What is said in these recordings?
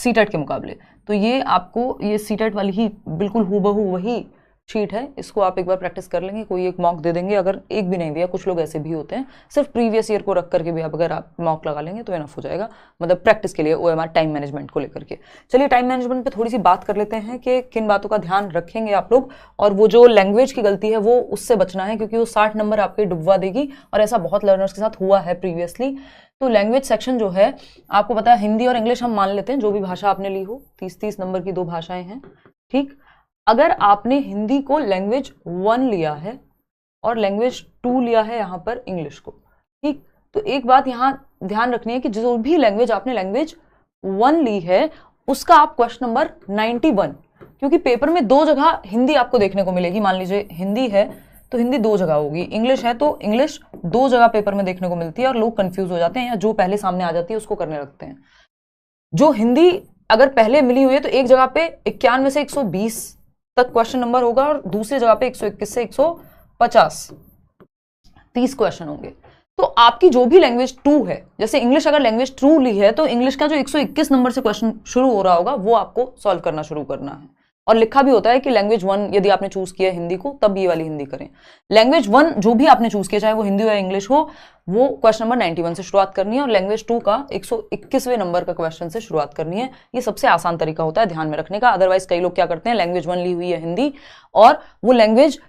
CTET के मुकाबले। तो ये आपको ये सीटेट वाली ही बिल्कुल हूबहू वही शीट है, इसको आप एक बार प्रैक्टिस कर लेंगे, कोई एक मॉक दे देंगे, अगर एक भी नहीं दिया, कुछ लोग ऐसे भी होते हैं, सिर्फ प्रीवियस ईयर को रख करके भी आप अगर आप मॉक लगा लेंगे तो इनफ हो जाएगा, मतलब प्रैक्टिस के लिए OMR टाइम मैनेजमेंट को लेकर के। चलिए टाइम मैनेजमेंट पे थोड़ी सी बात कर लेते हैं कि किन बातों का ध्यान रखेंगे आप लोग, और वो जो लैंग्वेज की गलती है वो उससे बचना है, क्योंकि वो 60 नंबर आपके डुबवा देगी, और ऐसा बहुत लर्नर्स के साथ हुआ है प्रीवियसली। तो लैंग्वेज सेक्शन जो है, आपको पता है हिंदी और इंग्लिश हम मान लेते हैं, जो भी भाषा आपने ली हो, 30-30 नंबर की 2 भाषाएं हैं, ठीक। अगर आपने हिंदी को लैंग्वेज 1 लिया है और लैंग्वेज 2 लिया है यहाँ पर इंग्लिश को, ठीक, तो एक बात यहाँ ध्यान रखनी है कि जो भी लैंग्वेज आपने लैंग्वेज 1 ली है उसका आप क्वेश्चन नंबर 91, क्योंकि पेपर में 2 जगह हिंदी आपको देखने को मिलेगी, मान लीजिए हिंदी है तो हिंदी 2 जगह होगी, इंग्लिश है तो इंग्लिश 2 जगह पेपर में देखने को मिलती है, और लोग कंफ्यूज हो जाते हैं या जो पहले सामने आ जाती है उसको करने लगते हैं। जो हिंदी अगर पहले मिली हुई है तो एक जगह पे 91 से 120 तक क्वेश्चन नंबर होगा, और दूसरी जगह पे 121 से 150 30 क्वेश्चन होंगे। तो आपकी जो भी लैंग्वेज 2 है, जैसे इंग्लिश अगर लैंग्वेज 2 ली है तो इंग्लिश का जो 121 नंबर से क्वेश्चन शुरू हो रहा होगा वो आपको सॉल्व करना शुरू करना है, और लिखा भी होता है कि लैंग्वेज 1 यदि आपने चूज किया हिंदी को तब ये वाली हिंदी करें। लैंग्वेज 1 जो भी आपने चूज किया, चाहे वो हिंदी हो या इंग्लिश हो, वो क्वेश्चन नंबर 91 से शुरुआत करनी है, और लैंग्वेज 2 का 121वें नंबर का क्वेश्चन से शुरुआत करनी है। ये सबसे आसान तरीका होता है ध्यान में रखने का। अदरवाइज कई लोग क्या करते हैं, लैंग्वेज 1 ली हुई है हिंदी और वो लैंग्वेज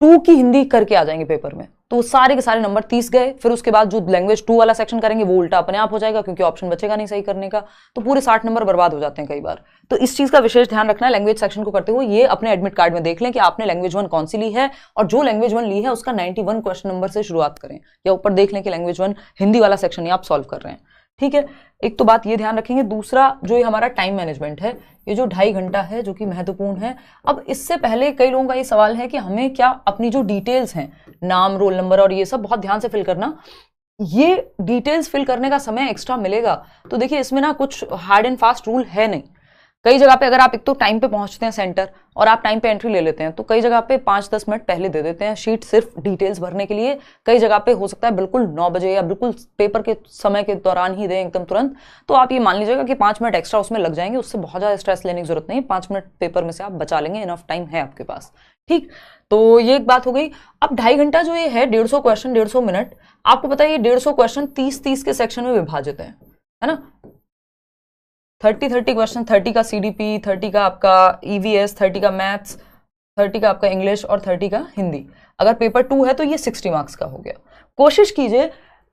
2 की हिंदी करके आ जाएंगे पेपर में, तो सारे के सारे नंबर 30 गए, फिर उसके बाद जो लैंग्वेज 2 वाला सेक्शन करेंगे वो उल्टा अपने आप हो जाएगा, क्योंकि ऑप्शन बचेगा नहीं सही करने का, तो पूरे 60 नंबर बर्बाद हो जाते हैं कई बार। तो इस चीज का विशेष ध्यान रखना है लैंग्वेज सेक्शन को करते हुए। ये अपने एडमिट कार्ड में देख लें कि आपने लैंग्वेज 1 कौन सी ली है, और जो लैंग्वेज 1 ली है उसका 91 क्वेश्चन नंबर से शुरुआत करें, या ऊपर देख लें कि लैंग्वेज 1 हिंदी वाला सेक्शन ही आप सॉल्व कर रहे हैं, ठीक है। एक तो बात ये ध्यान रखेंगे। दूसरा जो ये हमारा टाइम मैनेजमेंट है, ये जो 2.5 घंटा है जो कि महत्वपूर्ण है। अब इससे पहले कई लोगों का ये सवाल है कि हमें क्या अपनी जो डिटेल्स हैं, नाम, रोल नंबर और ये सब बहुत ध्यान से फिल करना, ये डिटेल्स फिल करने का समय एक्स्ट्रा मिलेगा। तो देखिए इसमें ना कुछ हार्ड एंड फास्ट रूल है नहीं। कई जगह पे अगर आप एक तो टाइम पे पहुंचते हैं सेंटर और आप टाइम पे एंट्री ले लेते हैं, तो कई जगह पे 5-10 मिनट पहले दे देते हैं शीट सिर्फ डिटेल्स भरने के लिए। कई जगह पे हो सकता है बिल्कुल 9 बजे या बिल्कुल पेपर के समय के दौरान ही दें एकदम तुरंत। तो आप ये मान लीजिएगा कि 5 मिनट एक्स्ट्रा उसमें लग जाएंगे, उससे बहुत ज्यादा स्ट्रेस लेने की जरूरत नहीं। 5 मिनट पेपर में से आप बचा लेंगे, इनफ टाइम है आपके पास, ठीक। तो ये एक बात हो गई। अब 2.5 घंटा जो ये है, 150 क्वेश्चन 150 मिनट, आपको पता है ये 150 क्वेश्चन 30-30 के सेक्शन में विभाजित है ना। 30 क्वेश्चन, 30 का CDP, 30 का आपका EVS, 30 का मैथ्स, 30 का आपका इंग्लिश और 30 का हिंदी। अगर पेपर 2 है तो ये 60 मार्क्स का हो गया। कोशिश कीजिए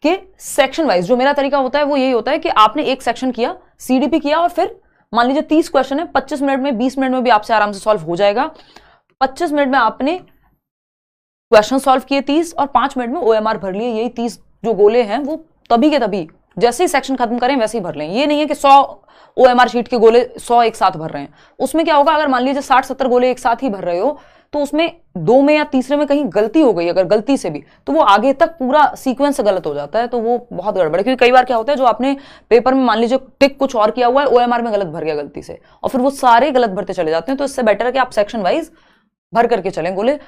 कि सेक्शन वाइज, जो मेरा तरीका होता है वो यही होता है कि आपने एक सेक्शन किया, CDP किया, और फिर मान लीजिए 30 क्वेश्चन है, 25 मिनट में 20 मिनट में भी आपसे आराम से सॉल्व हो जाएगा। 25 मिनट में आपने क्वेश्चन सॉल्व किए 30, और 5 मिनट में OMR भर लिए। यही 30 जो गोले हैं वो तभी के तभी, जैसे ही सेक्शन खत्म करें वैसे ही भर लें। ये नहीं है कि 100 OMR शीट के गोले 100 एक साथ भर रहे हैं। उसमें क्या होगा, अगर मान लीजिए 60-70 गोले एक साथ ही भर रहे हो, तो उसमें 2 में या तीसरे में कहीं गलती हो गई, अगर गलती से भी, तो वो आगे तक पूरा सीक्वेंस गलत हो जाता है, तो वो बहुत गड़बड़ है। क्योंकि कई बार क्या होता है, जो आपने पेपर में मान लीजिए टिक कुछ और किया हुआ है, OMR में गलत भर गया गलती से, और फिर वो सारे गलत भरते चले जाते हैं। तो इससे बेटर है कि आप सेक्शन वाइज भर करके चलें गोले।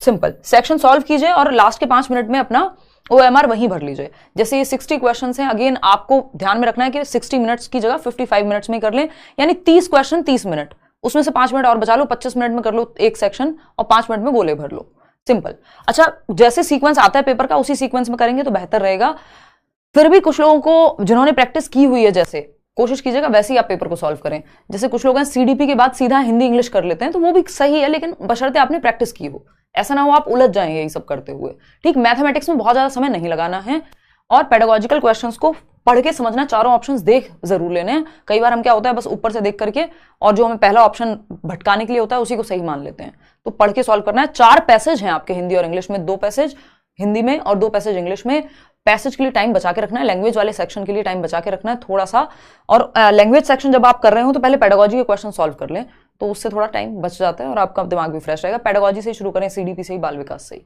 सिंपल सेक्शन सॉल्व कीजिए और लास्ट के 5 मिनट में अपना OMR वहीं भर लीजिए। जैसे ये 60 क्वेश्चंस हैं, अगेन आपको ध्यान में रखना है कि 60 मिनट्स की जगह 55 मिनट्स में कर लें, यानी 30 क्वेश्चन 30 मिनट, उसमें से 5 मिनट और बचा लो, 25 मिनट में कर लो एक सेक्शन, और 5 मिनट में गोले भर लो। सिंपल। अच्छा, जैसे सीक्वेंस आता है पेपर का उसी सीक्वेंस में करेंगे तो बेहतर रहेगा। फिर भी कुछ लोगों को जिन्होंने प्रैक्टिस की हुई है, जैसे कोशिश कीजिएगा वैसे ही आप पेपर को सॉल्व करें। जैसे कुछ लोग हैं CDP के बाद सीधा हिंदी इंग्लिश कर लेते हैं, तो वो भी सही है, लेकिन बशर्ते आपने प्रैक्टिस की हो। ऐसा ना हो आप उलझ जाएं यही सब करते हुए, ठीक। मैथमेटिक्स में बहुत ज्यादा समय नहीं लगाना है, और पेडागोजिकल क्वेश्चंस को पढ़ के समझना, चारों ऑप्शंस देख जरूर लेने हैं। कई बार हम क्या होता है, बस ऊपर से देख करके और जो हमें पहला ऑप्शन भटकाने के लिए होता है उसी को सही मान लेते हैं। तो पढ़ के सॉल्व करना है। 4 पैसेज हैं आपके हिंदी और इंग्लिश में, 2 पैसेज हिंदी में और 2 पैसेज इंग्लिश में। पैसेज के लिए टाइम बचा के रखना है, लैंग्वेज वाले सेक्शन के लिए टाइम बचा के रखना है थोड़ा सा। और लैंग्वेज सेक्शन जब आप कर रहे हो तो पहले पेडागोजी के क्वेश्चन सॉल्व कर लें, तो उससे थोड़ा टाइम बच जाता है और आपका दिमाग भी फ्रेश रहेगा। पेडागोजी से ही शुरू करें, CDP से ही, बाल विकास से ही।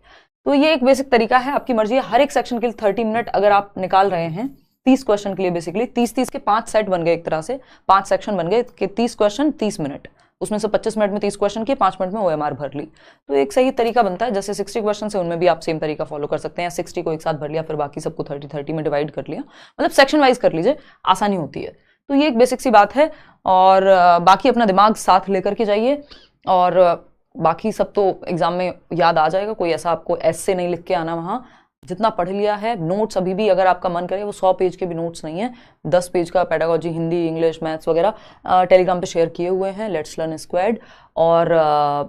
तो ये एक बेसिक तरीका है, आपकी मर्जी है। हर एक सेक्शन के लिए 30 मिनट अगर आप निकाल रहे हैं, 30 क्वेश्चन के लिए बेसिकली 30-30 के 5 सेट बन गए, एक तरह से 5 सेक्शन बन गए कि 30 क्वेश्चन 30 मिनट, उसमें से 25 मिनट में 30 क्वेश्चन किए, 5 मिनट में OMR भर ली। तो एक सही तरीका बनता है। जैसे 60 क्वेश्चन है उनमें भी आप सेम तरीका फॉलो कर सकते हैं, 60 को एक साथ भर लिया, फिर बाकी सबको 30-30 में डिवाइड कर लिया, मतलब सेक्शन वाइज कर लीजिए, आसानी होती है। तो ये एक बेसिक सी बात है। और बाकी अपना दिमाग साथ लेकर के जाइए, और बाकी सब तो एग्जाम में याद आ जाएगा। कोई ऐसा आपको ऐसे नहीं लिख के आना वहाँ, जितना पढ़ लिया है। नोट्स अभी भी अगर आपका मन करे, वो 100 पेज के भी नोट्स नहीं है, 10 पेज का पेडागोजी, हिंदी, इंग्लिश, मैथ्स वगैरह टेलीग्राम पे शेयर किए हुए हैं, लेट्स लर्न स्क्वाड। और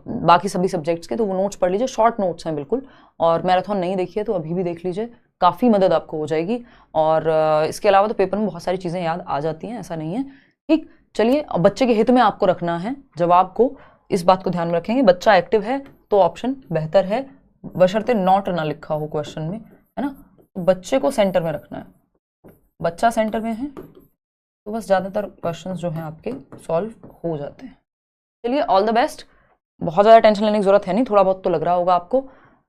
बाकी सभी सब्जेक्ट्स के तो वो नोट्स पढ़ लीजिए, शॉर्ट नोट्स हैं बिल्कुल। और मैराथन नहीं देखी है तो अभी भी देख लीजिए, काफ़ी मदद आपको हो जाएगी। और इसके अलावा तो पेपर में बहुत सारी चीज़ें याद आ जाती हैं, ऐसा नहीं है। ठीक, चलिए, बच्चे के हित में आपको रखना है जवाब को, इस बात को ध्यान में रखेंगे। बच्चा एक्टिव है तो ऑप्शन बेहतर है, बशर्ते नॉट ना लिखा हो क्वेश्चन में, है ना। बच्चे को सेंटर में रखना है, बच्चा सेंटर में है तो बस ज़्यादातर क्वेश्चंस जो हैं आपके सॉल्व हो जाते हैं। चलिए, ऑल द बेस्ट। बहुत ज़्यादा टेंशन लेने की जरूरत है नहीं, थोड़ा बहुत तो लग रहा होगा आपको,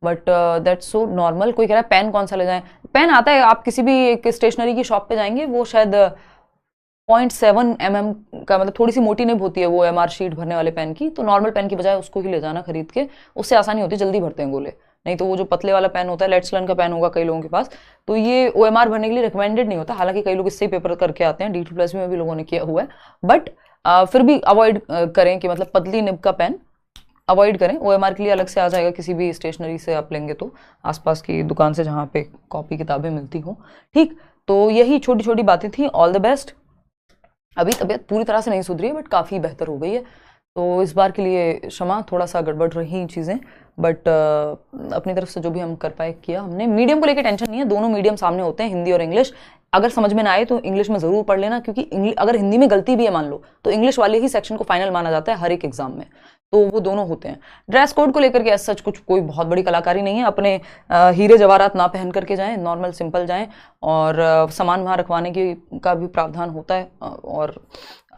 बट दैट्स सो नॉर्मल। कोई कह रहा है पेन कौन सा ले जाएं, पेन आता है, आप किसी भी एक स्टेशनरी की शॉप पे जाएंगे, वो शायद 0.7 mm का, मतलब थोड़ी सी मोटी निब होती है वो MR शीट भरने वाले पेन की, तो नॉर्मल पेन की बजाय उसको ही ले जाना खरीद के, उससे आसानी होती है, जल्दी भरते हैं गोले। नहीं तो वो जो पतले वाला पेन होता है, लेट्स लर्न का पेन होगा कई लोगों के पास, तो ये OMR भरने के लिए रिकमेंडेड नहीं होता। हालांकि कई लोग इससे ही पेपर करके आते हैं, D2+ में भी लोगों ने किया हुआ है, बट फिर भी अवॉइड करें कि मतलब पतली निब का पेन अवॉइड करें। OMR के लिए अलग से आ जाएगा, किसी भी स्टेशनरी से आप लेंगे तो, आसपास की दुकान से जहाँ पे कॉपी किताबें मिलती हों। ठीक, तो यही छोटी छोटी बातें थी। All the best. अभी तबीयत पूरी तरह से नहीं सुधरी है, बट काफ़ी बेहतर हो गई है, तो इस बार के लिए क्षमा, थोड़ा सा गड़बड़ रही चीज़ें, बट अपनी तरफ से जो भी हम कर पाए किया हमने। मीडियम को लेकर टेंशन नहीं है, दोनों मीडियम सामने होते हैं, हिंदी और इंग्लिश। अगर समझ में ना आए तो इंग्लिश में ज़रूर पढ़ लेना, क्योंकि अगर हिंदी में गलती भी है मान लो, तो इंग्लिश वाले ही सेक्शन को फाइनल माना जाता है हर एक एग्जाम में, तो वो दोनों होते हैं। ड्रेस कोड को लेकर के ऐसा सच कुछ कोई बहुत बड़ी कलाकारी नहीं है, अपने हीरे जवाहरात ना पहन करके जाएं, नॉर्मल सिंपल जाएं, और सामान वहाँ रखवाने की का भी प्रावधान होता है, और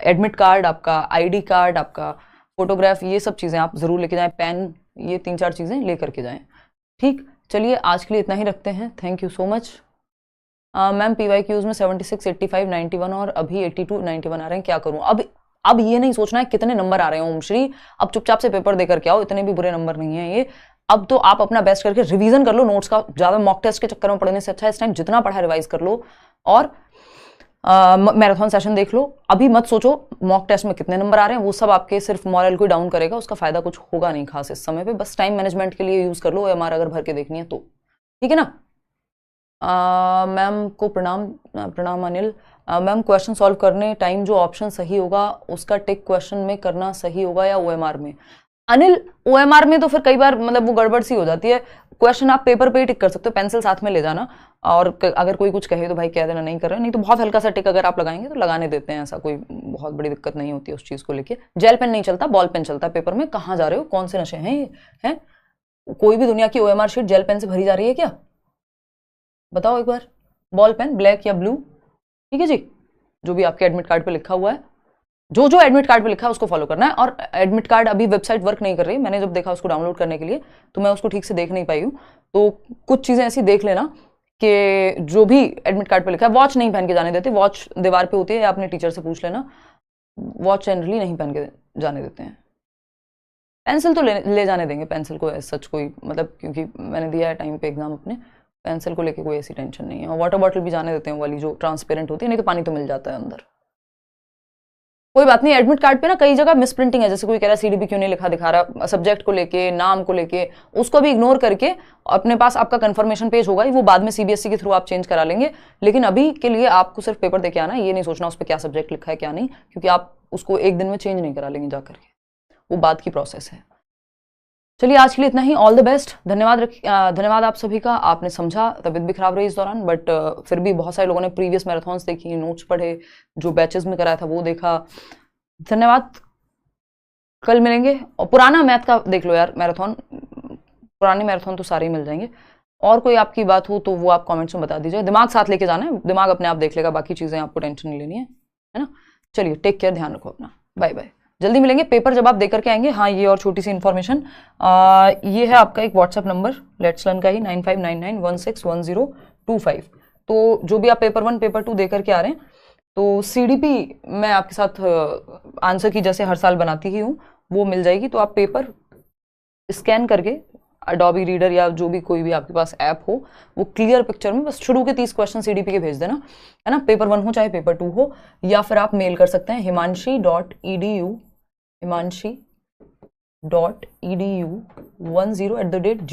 एडमिट कार्ड, आपका ID कार्ड, आपका फोटोग्राफ, ये सब चीज़ें आप ज़रूर लेके जाएं, पेन, ये 3-4 चीज़ें ले करके जाएं। ठीक, चलिए आज के लिए इतना ही रखते हैं। Thank you so much. Ma'am PYQs में 76, 85, 91 और अभी 82, 91 आ रहे हैं, क्या करूं? अब ये नहीं सोचना है कितने नंबर आ रहे हैं ओम श्री, अब चुपचाप से पेपर देकर के आओ, इतने भी बुरे नंबर नहीं है ये। अब तो आप अपना बेस्ट करके रिवीजन कर लो नोट्स का, ज़्यादा मॉक टेस्ट के चक्कर में पढ़ने से अच्छा है इस टाइम जितना पढ़ा रिवाइज कर लो, और मैराथन सेशन देख लो। अभी मत सोचो मॉक टेस्ट में कितने नंबर आ रहे हैं, वो सब आपके सिर्फ मॉरल को डाउन करेगा, उसका फायदा कुछ होगा नहीं खास इस समय पे। बस टाइम मैनेजमेंट के लिए यूज कर लो OMR अगर भर के देखनी है तो, ठीक है ना। मैम को प्रणाम अनिल। मैम क्वेश्चन सॉल्व करने टाइम जो ऑप्शन सही होगा उसका टिक क्वेश्चन में करना सही होगा या OMR में? अनिल, OMR में तो फिर कई बार मतलब वो गड़बड़ सी हो जाती है। क्वेश्चन आप पेपर पे ही टिक कर सकते हो, पेंसिल साथ में ले जाना, और अगर कोई कुछ कहे तो भाई कह देना नहीं कर रहे, नहीं तो बहुत हल्का सा टिक अगर आप लगाएंगे तो लगाने देते हैं, ऐसा कोई बहुत बड़ी दिक्कत नहीं होती है उस चीज़ को लेके। जेल पेन नहीं चलता, बॉल पेन चलता है पेपर में। कहाँ जा रहे हो, कौन से नशे हैं ये हैं? कोई भी दुनिया की OMR शीट जेल पेन से भरी जा रही है क्या? बताओ एक बार। बॉल पेन ब्लैक या ब्लू, ठीक है जी, जो भी आपके एडमिट कार्ड पे लिखा हुआ है, जो एडमिट कार्ड पे लिखा है उसको फॉलो करना है। और एडमिट कार्ड अभी वेबसाइट वर्क नहीं कर रही, मैंने जब देखा उसको डाउनलोड करने के लिए तो मैं उसको ठीक से देख नहीं पाई हूँ, तो कुछ चीज़ें ऐसी देख लेना कि जो भी एडमिट कार्ड पे लिखा है। वॉच नहीं पहन के जाने देते, वॉच दीवार पे होती है, या अपने टीचर से पूछ लेना, वॉच जनरली नहीं पहन के जाने देते हैं। पेंसिल तो ले जाने देंगे, पेंसिल को सच कोई मतलब, क्योंकि मैंने दिया है टाइम पे एग्जाम अपने, पेंसिल को लेके कोई ऐसी टेंशन नहीं है। और वाटर बॉटल भी जाने देते हैं, वाली जो ट्रांसपेरेंट होती है, नहीं तो पानी तो मिल जाता है अंदर। कोई बात नहीं, एडमिट कार्ड पे ना कई जगह मिस प्रिंटिंग है, जैसे कोई कह रहा है CDB क्यों नहीं लिखा दिखा रहा, सब्जेक्ट को लेके, नाम को लेके, उसको भी इग्नोर करके अपने पास आपका कंफर्मेशन पेज होगा, वो बाद में CBSE के थ्रू आप चेंज करा लेंगे। लेकिन अभी के लिए आपको सिर्फ पेपर देके आना है, ये नहीं सोचना उस पर क्या सब्जेक्ट लिखा है क्या नहीं, क्योंकि आप उसको एक दिन में चेंज नहीं करा लेंगे जाकर के, वो बाद की प्रोसेस है। चलिए आज के लिए इतना ही। All the best. धन्यवाद आप सभी का, आपने समझा। तबीयत भी खराब रही इस दौरान, बट फिर भी बहुत सारे लोगों ने प्रीवियस मैराथन्स देखी, नोट्स पढ़े, जो बैचेस में कराया था वो देखा, धन्यवाद। कल मिलेंगे। और पुराना मैथ का देख लो यार मैराथन, पुराने मैराथन तो सारे ही मिल जाएंगे। और कोई आपकी बात हो तो वो आप कमेंट्स में बता दीजिए। दिमाग साथ लेके जाना है, दिमाग अपने आप देख लेगा, बाकी चीज़ें आपको टेंशन नहीं लेनी है ना। चलिए टेक केयर, ध्यान रखो अपना, बाय बाय। जल्दी मिलेंगे। पेपर जब आप देकर के आएंगे, हाँ ये और छोटी सी इन्फॉर्मेशन, ये है आपका एक व्हाट्सएप नंबर लेट्स लर्न का ही 9599161025। तो जो भी आप पेपर 1 पेपर 2 देकर के आ रहे हैं, तो CDP मैं आपके साथ आंसर की जैसे हर साल बनाती ही हूँ, वो मिल जाएगी। तो आप पेपर स्कैन करके अडोबी रीडर या जो भी कोई भी आपके पास ऐप हो, वो क्लियर पिक्चर में बस शुरू के 30 क्वेश्चन CDP के भेज देना, है ना। पेपर 1 हो चाहे पेपर 2 हो, या फिर आप मेल कर सकते हैं himanshi.edu 10@gmail